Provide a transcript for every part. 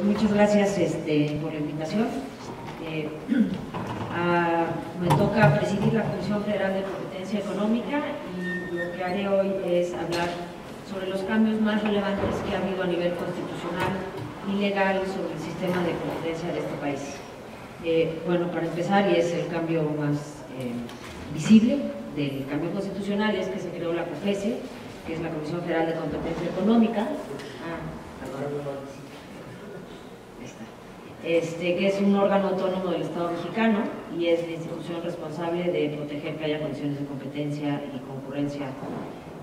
muchas gracias por la invitación. Me toca presidir la Comisión Federal de Competencia Económica y lo que haré hoy es hablar sobre los cambios más relevantes que ha habido a nivel constitucional y legal sobre el sistema de competencia de este país. Bueno, para empezar, y es el cambio más visible del cambio constitucional, es que se creó la COFESE, que es la Comisión Federal de Competencia Económica, que es un órgano autónomo del Estado mexicano y es la institución responsable de proteger que haya condiciones de competencia y concurrencia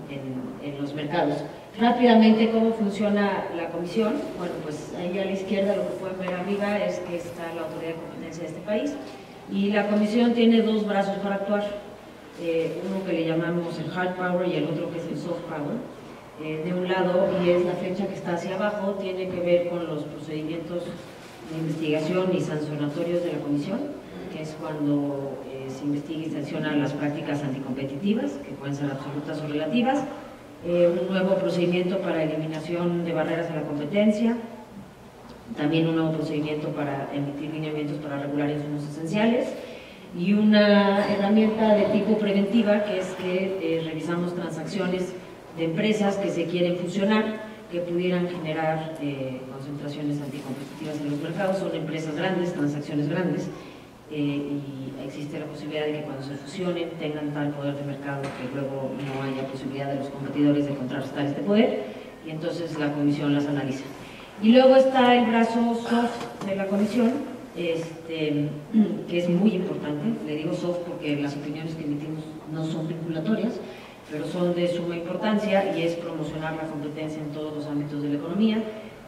en los mercados. Rápidamente, ¿cómo funciona la comisión? Bueno, pues ahí a la izquierda lo que pueden ver arriba es que está la autoridad de competencia de este país y la comisión tiene dos brazos para actuar, uno que le llamamos el hard power y el otro que es el soft power. De un lado, y es la flecha que está hacia abajo, tiene que ver con los procedimientos de investigación y sancionatorios de la comisión, que es cuando se investiga y sanciona las prácticas anticompetitivas, que pueden ser absolutas o relativas, un nuevo procedimiento para eliminación de barreras a la competencia, también un nuevo procedimiento para emitir lineamientos para regular insumos esenciales y una herramienta de tipo preventiva, que es que revisamos transacciones de empresas que se quieren fusionar, que pudieran generar concentraciones anticompetitivas en los mercados. Son empresas grandes, transacciones grandes, y existe la posibilidad de que cuando se fusionen tengan tal poder de mercado que luego no haya posibilidad de los competidores de contrarrestar este poder, y entonces la comisión las analiza. Y luego está el brazo soft de la comisión, que es muy importante. Le digo soft porque las opiniones que emitimos no son vinculatorias, pero son de suma importancia, y es promocionar la competencia en todos los ámbitos de la economía,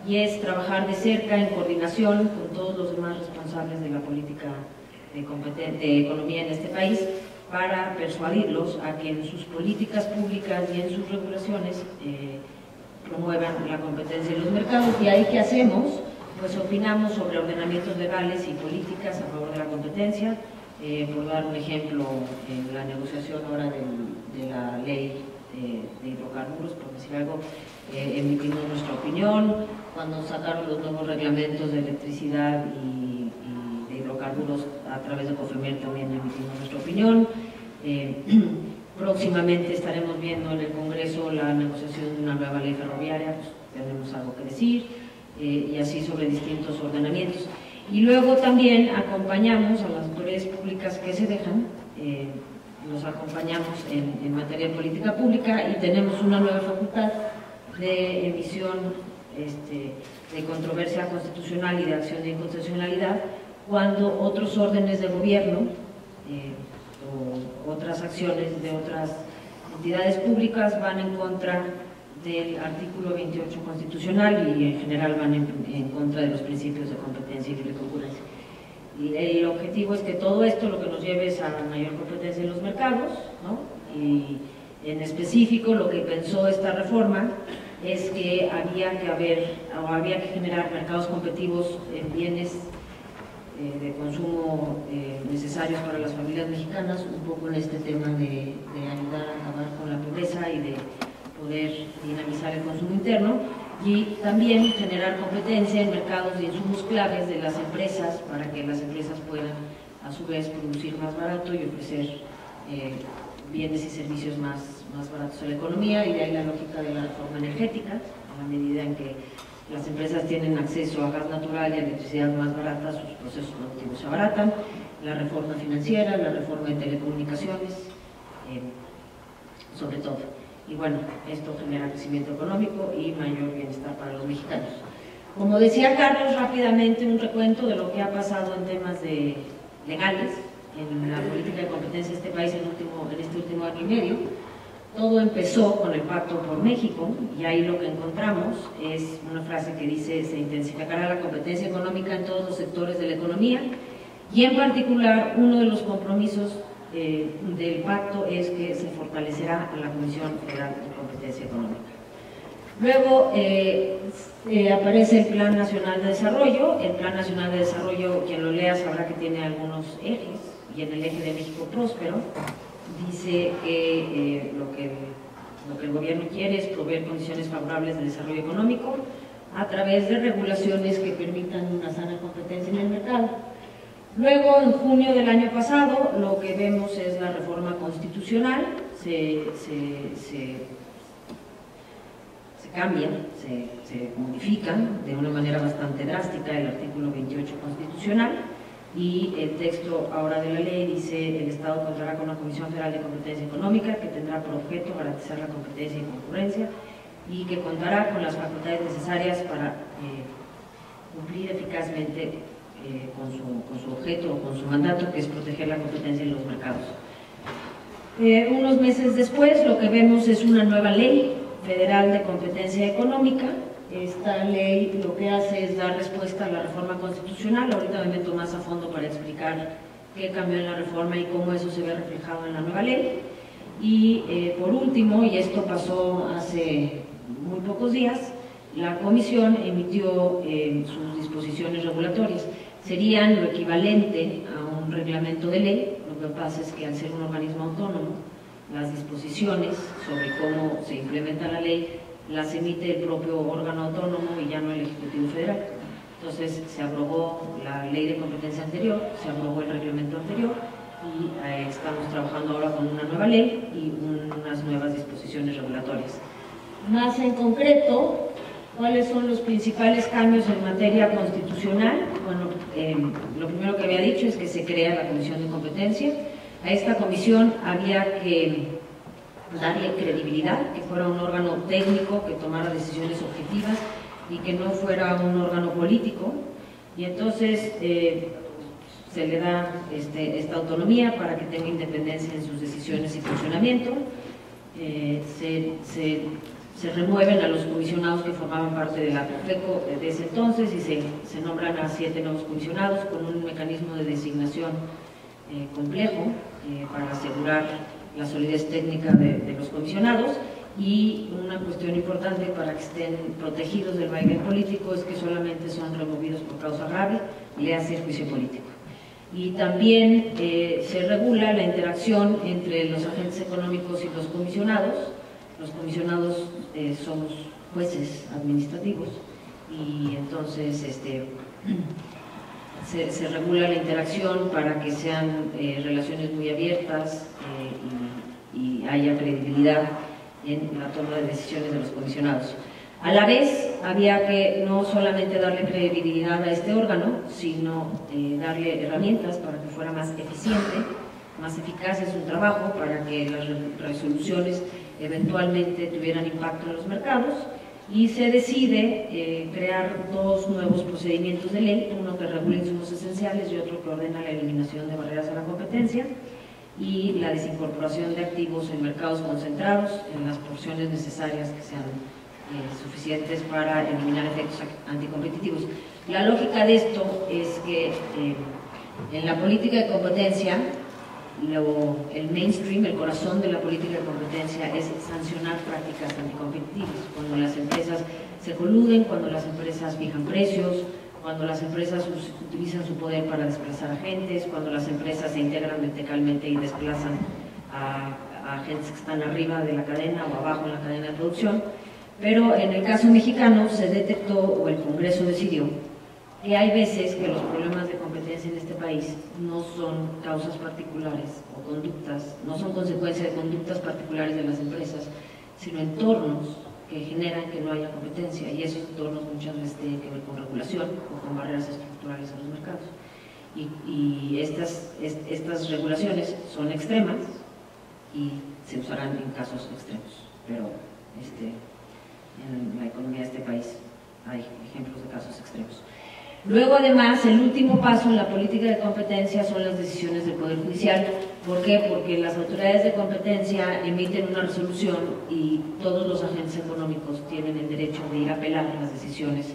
y es trabajar de cerca en coordinación con todos los demás responsables de la política de economía en este país, para persuadirlos a que en sus políticas públicas y en sus regulaciones promuevan la competencia en los mercados. Y ahí, ¿qué hacemos? Pues opinamos sobre ordenamientos legales y políticas a favor de la competencia. Por dar un ejemplo, en la negociación ahora de la ley de hidrocarburos, por decir algo, emitimos nuestra opinión. Cuando sacaron los nuevos reglamentos de electricidad y de hidrocarburos a través de COFEMER, también emitimos nuestra opinión. Próximamente estaremos viendo en el Congreso la negociación de una nueva ley ferroviaria, pues tenemos algo que decir, y así sobre distintos ordenamientos. Y luego también acompañamos a las autoridades públicas que se dejan, los acompañamos en materia de política pública, y tenemos una nueva facultad de emisión de controversia constitucional y de acción de inconstitucionalidad cuando otros órdenes de gobierno o otras acciones de otras entidades públicas van en contra del artículo 28 constitucional y en general van en contra de los principios de competencia y libre concurrencia. Y el objetivo es que todo esto lo que nos lleve es a mayor competencia en los mercados, ¿no? Y en específico lo que pensó esta reforma es que había que generar mercados competitivos en bienes de consumo necesarios para las familias mexicanas, un poco en este tema de ayudar a acabar con la pobreza y de poder dinamizar el consumo interno, y también generar competencia en mercados de insumos claves de las empresas para que las empresas puedan a su vez producir más barato y ofrecer bienes y servicios más baratos a la economía. Y de ahí la lógica de la reforma energética, a la medida en que las empresas tienen acceso a gas natural y a electricidad más barata, sus procesos productivos se abaratan. La reforma financiera, la reforma de telecomunicaciones, sobre todo. Y bueno, esto genera crecimiento económico y mayor bienestar para los mexicanos. Como decía Carlos, rápidamente un recuento de lo que ha pasado en temas legales en la política de competencia de este país en este último año y medio. Todo empezó con el Pacto por México, y ahí lo que encontramos es una frase que dice: se intensificará la competencia económica en todos los sectores de la economía, y en particular uno de los compromisos del pacto es que se fortalecerá a la Comisión Federal de Competencia Económica. Luego aparece el Plan Nacional de Desarrollo. El Plan Nacional de Desarrollo, quien lo lea sabrá que tiene algunos ejes, y en el eje de México Próspero dice que lo que el gobierno quiere es proveer condiciones favorables de desarrollo económico a través de regulaciones que permitan una sana competencia en el mercado. Luego, en junio del año pasado, lo que vemos es la reforma constitucional, se cambian, se modifican de una manera bastante drástica el artículo 28 constitucional, y el texto ahora de la ley dice: el Estado contará con una Comisión Federal de Competencia Económica que tendrá por objeto garantizar la competencia y concurrencia, y que contará con las facultades necesarias para cumplir eficazmente con su objeto o con su mandato, que es proteger la competencia en los mercados. Unos meses después, lo que vemos es una nueva ley federal de competencia económica. Esta ley lo que hace es dar respuesta a la reforma constitucional. Ahorita me meto más a fondo para explicar qué cambió en la reforma y cómo eso se ve reflejado en la nueva ley. Y por último, y esto pasó hace muy pocos días, la Comisión emitió sus disposiciones regulatorias. Serían lo equivalente a un reglamento de ley. Lo que pasa es que al ser un organismo autónomo, las disposiciones sobre cómo se implementa la ley las emite el propio órgano autónomo y ya no el Ejecutivo Federal. Entonces se abrogó la ley de competencia anterior, se abrogó el reglamento anterior, y estamos trabajando ahora con una nueva ley y unas nuevas disposiciones regulatorias. Más en concreto, ¿cuáles son los principales cambios en materia constitucional? Bueno, lo primero que había dicho es que se crea la Comisión de Competencia. A esta comisión había que darle credibilidad, que fuera un órgano técnico que tomara decisiones objetivas y que no fuera un órgano político, y entonces se le da esta autonomía para que tenga independencia en sus decisiones y funcionamiento. Se remueven a los comisionados que formaban parte de la COFECO de ese entonces, y se nombran a 7 nuevos comisionados con un mecanismo de designación complejo para asegurar la solidez técnica de los comisionados. Y una cuestión importante para que estén protegidos del vaivén político es que solamente son removidos por causa grave, le hace juicio político. Y también se regula la interacción entre los agentes económicos y los comisionados. Los comisionados somos jueces administrativos, y entonces se regula la interacción para que sean relaciones muy abiertas y haya credibilidad en la toma de decisiones de los comisionados. A la vez, había que no solamente darle credibilidad a este órgano, sino darle herramientas para que fuera más eficiente, más eficaz en su trabajo, para que las resoluciones eventualmente tuvieran impacto en los mercados. Y se decide crear 2 nuevos procedimientos de ley, uno que regula insumos esenciales y otro que ordena la eliminación de barreras a la competencia y la desincorporación de activos en mercados concentrados en las porciones necesarias que sean suficientes para eliminar efectos anticompetitivos. La lógica de esto es que en la política de competencia, el mainstream, el corazón de la política de competencia es sancionar prácticas anticompetitivas. Cuando las empresas se coluden, cuando las empresas fijan precios, cuando las empresas utilizan su poder para desplazar agentes, cuando las empresas se integran verticalmente y desplazan a agentes que están arriba de la cadena o abajo en la cadena de producción. Pero en el caso mexicano se detectó, o el Congreso decidió, que hay veces que los problemas de competencia en este país no son causas particulares o conductas, no son consecuencia de conductas particulares de las empresas, sino entornos que generan que no haya competencia, y esos entornos muchas veces tienen que ver con regulación o con barreras estructurales a los mercados. Y estas regulaciones son extremas y se usarán en casos extremos, pero en la economía de este país hay ejemplos de casos extremos. Luego, además, el último paso en la política de competencia son las decisiones del Poder Judicial. ¿Por qué? Porque las autoridades de competencia emiten una resolución y todos los agentes económicos tienen el derecho de ir a apelar las decisiones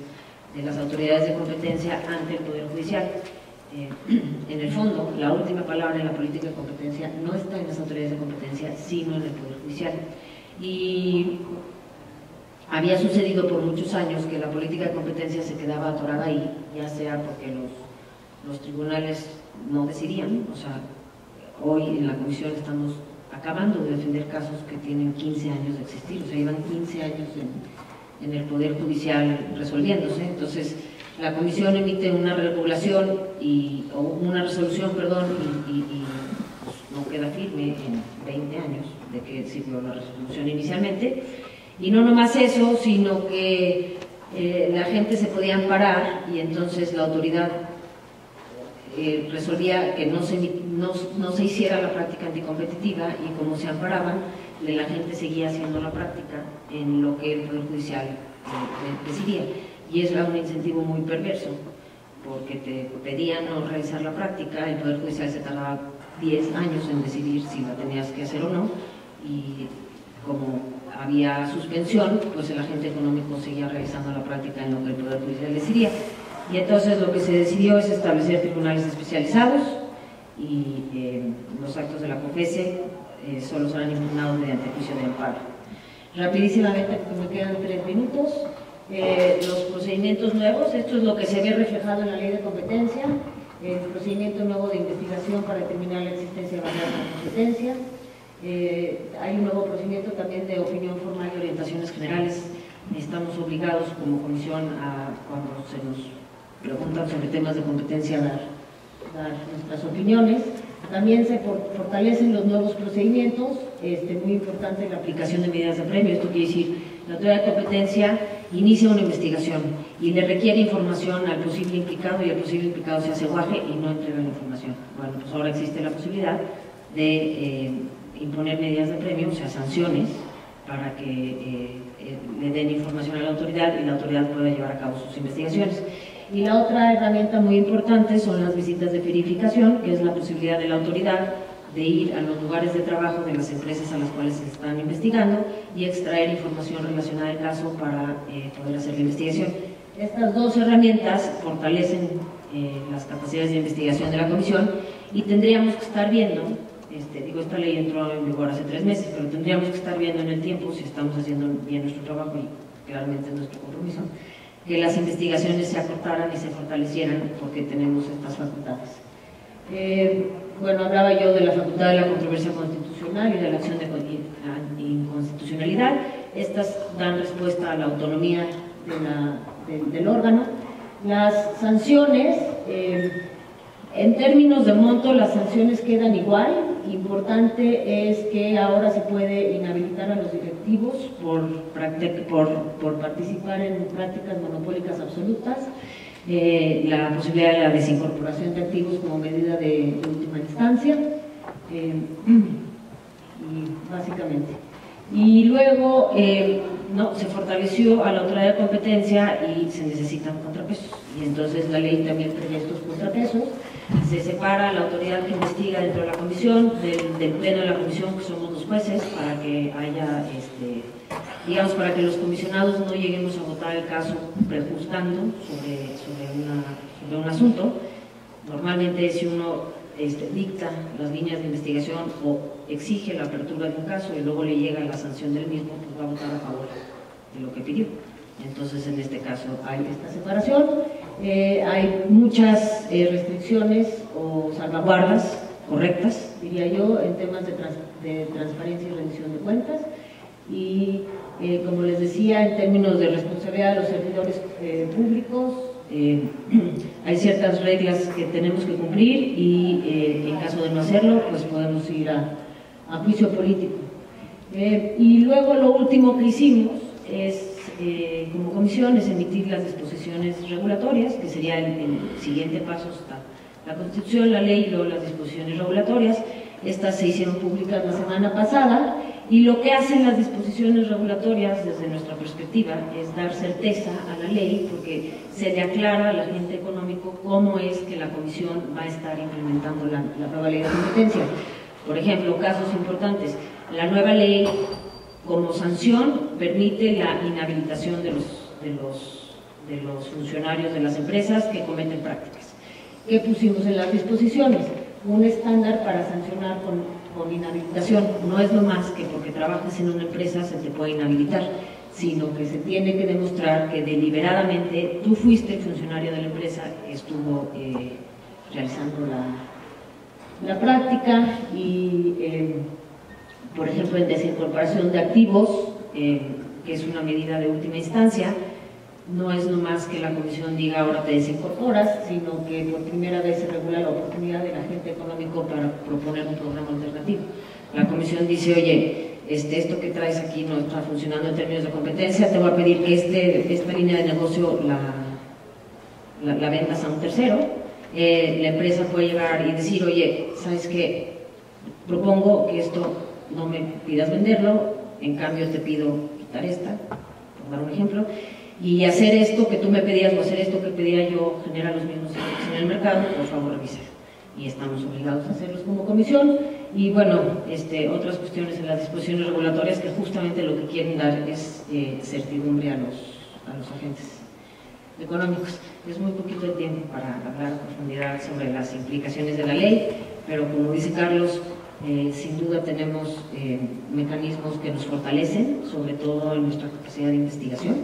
de las autoridades de competencia ante el Poder Judicial. En el fondo, la última palabra en la política de competencia no está en las autoridades de competencia, sino en el Poder Judicial. Y había sucedido por muchos años que la política de competencia se quedaba atorada ahí, ya sea porque los tribunales no decidían. O sea, hoy en la comisión estamos acabando de defender casos que tienen 15 años de existir, o sea, llevan 15 años en el Poder Judicial resolviéndose. Entonces, la Comisión emite una regulación o una resolución, perdón, y pues, no queda firme en 20 años de que sirvió la resolución inicialmente. Y no nomás eso, sino que la gente se podía amparar y entonces la autoridad resolvía que no se hiciera la práctica anticompetitiva, y como se amparaban, la gente seguía haciendo la práctica en lo que el Poder Judicial decidía. Y es un incentivo muy perverso, porque te pedían no realizar la práctica, el Poder Judicial se tardaba 10 años en decidir si la tenías que hacer o no, y como había suspensión, pues el agente económico seguía realizando la práctica en lo que el Poder Judicial decidía. Y entonces lo que se decidió es establecer tribunales especializados, y los actos de la COFECE solo serán impugnados mediante juicio de amparo. Rapidísimamente, porque me quedan 3 minutos, los procedimientos nuevos. Esto es lo que se ve reflejado en la Ley de Competencia: el procedimiento nuevo de investigación para determinar la existencia de barreras de competencia. Hay un nuevo procedimiento también de opinión formal y orientaciones generales. Estamos obligados como comisión a, cuando se nos preguntan sobre temas de competencia, dar nuestras opiniones. También se fortalecen los nuevos procedimientos, muy importante la aplicación de medidas de premio. Esto quiere decir, la autoridad de competencia inicia una investigación y le requiere información al posible implicado, y el posible implicado se hace guaje y no entrega la información. Bueno, pues ahora existe la posibilidad de imponer medidas de premio, o sea, sanciones, para que le den información a la autoridad y la autoridad pueda llevar a cabo sus investigaciones. Y la otra herramienta muy importante son las visitas de verificación, que es la posibilidad de la autoridad de ir a los lugares de trabajo de las empresas a las cuales se están investigando y extraer información relacionada al caso para poder hacer la investigación. Estas dos herramientas fortalecen las capacidades de investigación de la Comisión, y tendríamos que estar viendo, esta ley entró en vigor hace 3 meses, pero tendríamos que estar viendo en el tiempo si estamos haciendo bien nuestro trabajo, y claramente es nuestro compromiso, que las investigaciones se acortaran y se fortalecieran, porque tenemos estas facultades. Bueno, hablaba yo de la facultad de la controversia constitucional y de la acción de inconstitucionalidad. Estas dan respuesta a la autonomía del órgano. Las sanciones, en términos de monto, las sanciones quedan igual. Importante es que ahora se puede inhabilitar a los directivos por participar en prácticas monopólicas absolutas, la posibilidad de la desincorporación de activos como medida de última instancia, y básicamente. Y luego se fortaleció a la autoridad de competencia y se necesitan contrapesos, y entonces la ley también prevé estos contrapesos. Se separa la autoridad que investiga dentro de la comisión del pleno de la comisión, que somos los jueces, para que haya, digamos, para que los comisionados no lleguemos a votar el caso prejuzgando sobre un asunto. Normalmente, si uno dicta las líneas de investigación o exige la apertura de un caso y luego le llega la sanción del mismo, pues va a votar a favor de lo que pidió. Entonces, en este caso hay esta separación. Hay muchas restricciones o salvaguardas correctas, diría yo, en temas de transparencia y rendición de cuentas. Y como les decía, en términos de responsabilidad de los servidores públicos, hay ciertas reglas que tenemos que cumplir, y en caso de no hacerlo, pues podemos ir a juicio político. Y luego lo último que hicimos es, como comisión, es emitir las disposiciones regulatorias, que sería el siguiente paso. Está la Constitución, la ley y luego las disposiciones regulatorias. Estas se hicieron públicas la semana pasada, y lo que hacen las disposiciones regulatorias desde nuestra perspectiva es dar certeza a la ley, porque se le aclara al agente económico cómo es que la comisión va a estar implementando la nueva ley de competencia. Por ejemplo, casos importantes: la nueva ley, como sanción, permite la inhabilitación de los funcionarios de las empresas que cometen prácticas. ¿Qué pusimos en las disposiciones? Un estándar para sancionar con inhabilitación. No es lo más que porque trabajas en una empresa se te puede inhabilitar, sino que se tiene que demostrar que deliberadamente tú fuiste el funcionario de la empresa que estuvo realizando la práctica. Y por ejemplo, en desincorporación de activos, que que es una medida de última instancia. No es nomás que la comisión diga ahora te desincorporas, sino que por primera vez se regula la oportunidad del agente económico para proponer un programa alternativo. La comisión dice, oye, esto que traes aquí no está funcionando en términos de competencia, te voy a pedir que esta línea de negocio la vendas a un tercero. La empresa puede llegar y decir, oye, ¿sabes qué? Propongo que esto no me pidas venderlo, en cambio te pido quitar esta, por dar un ejemplo, y hacer esto que tú me pedías o hacer esto que pedía yo genera los mismos efectos en el mercado, por favor revisar. Y estamos obligados a hacerlos como comisión. Y bueno, otras cuestiones en las disposiciones regulatorias que justamente lo que quieren dar es certidumbre a los agentes económicos. Es muy poquito de tiempo para hablar a profundidad sobre las implicaciones de la ley, pero como dice Carlos, sin duda tenemos mecanismos que nos fortalecen, sobre todo en nuestra capacidad de investigación,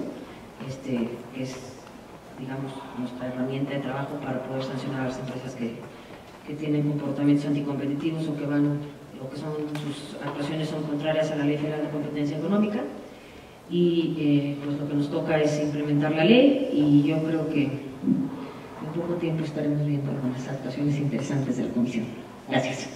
que es, digamos, nuestra herramienta de trabajo para poder sancionar a las empresas que tienen comportamientos anticompetitivos o que sus actuaciones son contrarias a la Ley Federal de Competencia Económica. Y pues lo que nos toca es implementar la ley, y yo creo que en poco tiempo estaremos viendo algunas actuaciones interesantes de la Comisión. Gracias.